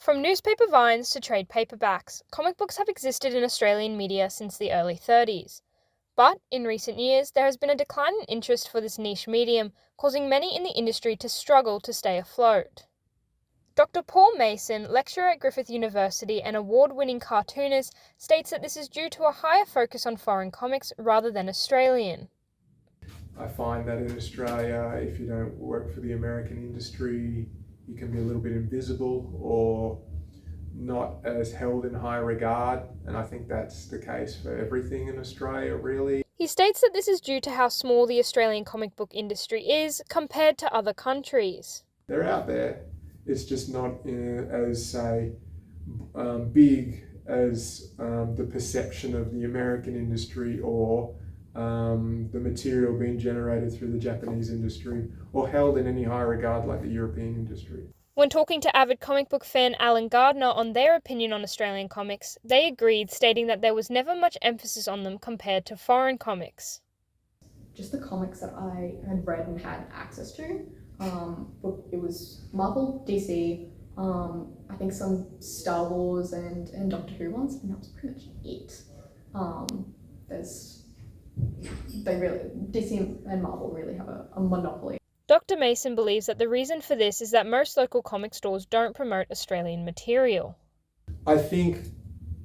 From newspaper vines to trade paperbacks, comic books have existed in Australian media since the early 30s. But in recent years, there has been a decline in interest for this niche medium, causing many in the industry to struggle to stay afloat. Dr. Paul Mason, lecturer at Griffith University and award-winning cartoonist, states that this is due to a higher focus on foreign comics rather than Australian. I find that in Australia, if you don't work for the American industry, you can be a little bit invisible or not as held in high regard, and I think that's the case for everything in Australia, really. He states that this is due to how small the Australian comic book industry is compared to other countries. They're out there, it's just not as, say, big as the perception of the American industry or the material being generated through the Japanese industry or held in any high regard like the European industry. When talking to avid comic book fan Alan Gardner on their opinion on Australian comics, they agreed, stating that there was never much emphasis on them compared to foreign comics. Just the comics that I had read and had access to, it was Marvel, DC, I think some Star Wars and Doctor Who ones, and that was pretty much it. DC and Marvel really have a monopoly. Dr. Mason believes that the reason for this is that most local comic stores don't promote Australian material. I think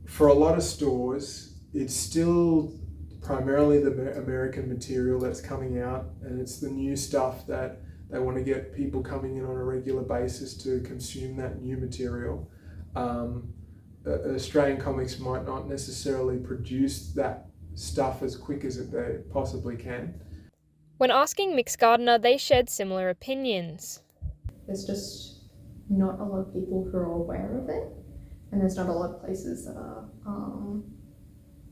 for a lot of stores, it's still primarily the American material that's coming out, and it's the new stuff that they want to get people coming in on a regular basis to consume that new material. Australian comics might not necessarily produce that stuff as quick as they possibly can. When asking Mix Gardner, they shared similar opinions. There's just not a lot of people who are aware of it, and there's not a lot of places that are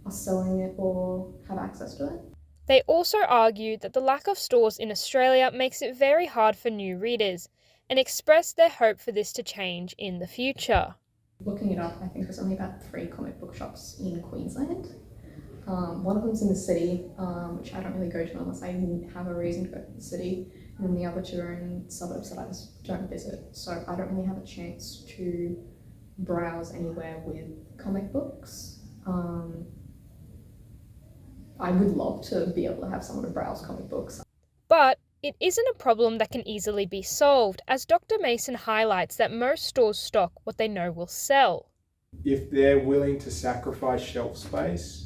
selling it or have access to it. They also argued that the lack of stores in Australia makes it very hard for new readers, and expressed their hope for this to change in the future. Looking it up, I think there's only about 3 comic book shops in Queensland. One of them's in the city, which I don't really go to unless I have a reason to go to the city, and then the other 2 are in suburbs that I just don't visit, so I don't really have a chance to browse anywhere with comic books. I would love to be able to have someone to browse comic books. But it isn't a problem that can easily be solved, as Dr. Mason highlights that most stores stock what they know will sell. If they're willing to sacrifice shelf space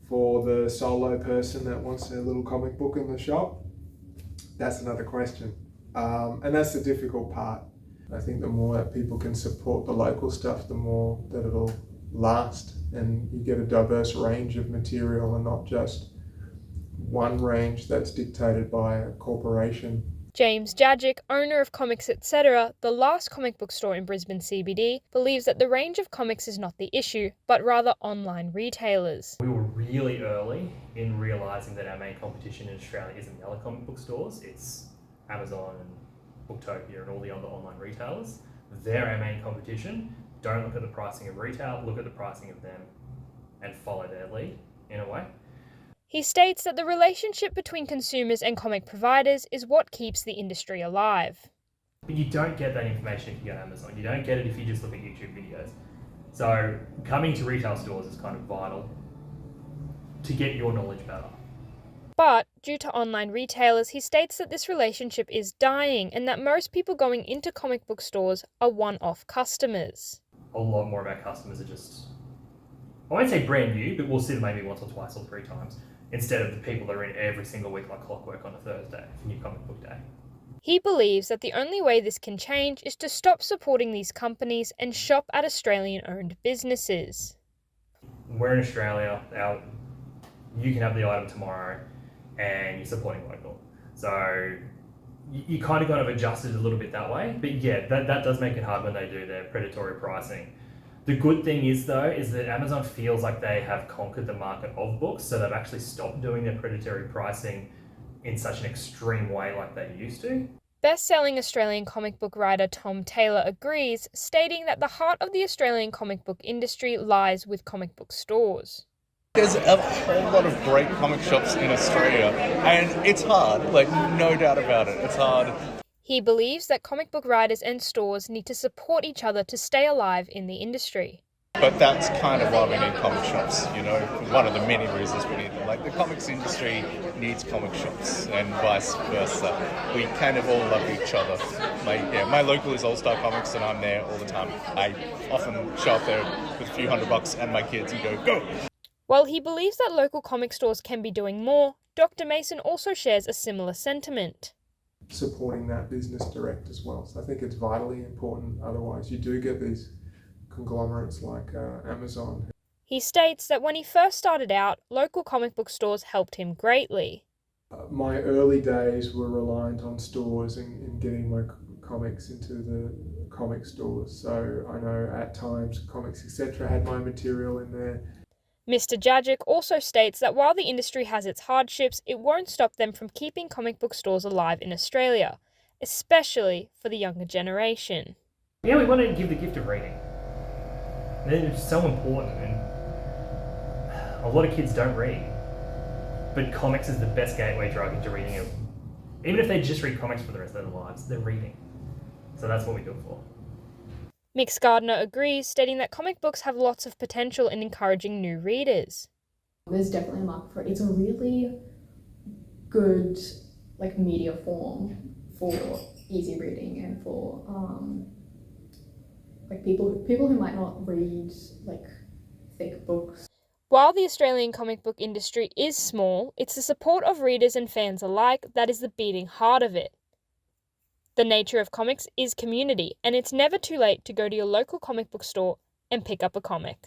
for the solo person that wants their little comic book in the shop, that's another question. And that's the difficult part. I think the more that people can support the local stuff, the more that it'll last, and you get a diverse range of material and not just one range that's dictated by a corporation. James Jajic, owner of Comics Etc., the last comic book store in Brisbane CBD, believes that the range of comics is not the issue, but rather online retailers. We were really early in realising that our main competition in Australia isn't the other comic book stores, it's Amazon and Booktopia and all the other online retailers. They're our main competition. Don't look at the pricing of retail, look at the pricing of them and follow their lead in a way. He states that the relationship between consumers and comic providers is what keeps the industry alive. But you don't get that information if you go to Amazon. You don't get it if you just look at YouTube videos. So coming to retail stores is kind of vital to get your knowledge better. But due to online retailers, he states that this relationship is dying and that most people going into comic book stores are one-off customers. A lot more of our customers are just, I won't say brand new, but we'll see them maybe once or twice or 3 times, instead of the people that are in every single week like clockwork on a Thursday for New Comic Book Day. He believes that the only way this can change is to stop supporting these companies and shop at Australian-owned businesses. We're in Australia, you can have the item tomorrow and you're supporting local. So you kind of got to adjust it a little bit that way. But yeah, that does make it hard when they do their predatory pricing. The good thing is though, is that Amazon feels like they have conquered the market of books, so they've actually stopped doing their predatory pricing in such an extreme way like they used to. Best-selling Australian comic book writer Tom Taylor agrees, stating that the heart of the Australian comic book industry lies with comic book stores. There's a whole lot of great comic shops in Australia, and it's hard, like no doubt about it, it's hard. He believes that comic book writers and stores need to support each other to stay alive in the industry. But that's kind of why we need comic shops, you know, one of the many reasons we need them. Like, the comics industry needs comic shops and vice versa. We kind of all love each other. My local is All Star Comics and I'm there all the time. I often show up there with a few $100 and my kids and go. While he believes that local comic stores can be doing more, Dr. Mason also shares a similar sentiment. Supporting that business direct as well. So I think it's vitally important, otherwise you do get these conglomerates like Amazon. He states that when he first started out, local comic book stores helped him greatly. My early days were reliant on stores and getting my comics into the comic stores. So I know at times Comics Etc. had my material in there. Mr. Jajic also states that while the industry has its hardships, it won't stop them from keeping comic book stores alive in Australia, especially for the younger generation. Yeah, we want to give the gift of reading. It's so important, and a lot of kids don't read. But comics is the best gateway drug into reading it. Even if they just read comics for the rest of their lives, they're reading. So that's what we do it for. Mix Gardner agrees, stating that comic books have lots of potential in encouraging new readers. There's definitely a market for it. It's a really good media form for easy reading and for people who might not read thick books. While the Australian comic book industry is small, it's the support of readers and fans alike that is the beating heart of it. The nature of comics is community, and it's never too late to go to your local comic book store and pick up a comic.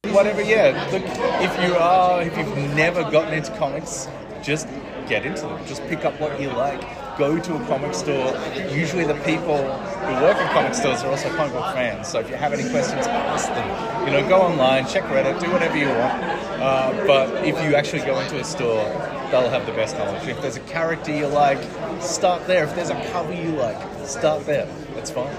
Whatever, yeah. Look, if you've never gotten into comics, just get into them. Just pick up what you like. Go to a comic store. Usually the people who work in comic stores are also comic book fans. So if you have any questions, ask them. You know, go online, check Reddit, do whatever you want. But if you actually go into a store, they'll have the best knowledge. If there's a character you like, start there. If there's a cover you like, start there. It's fine.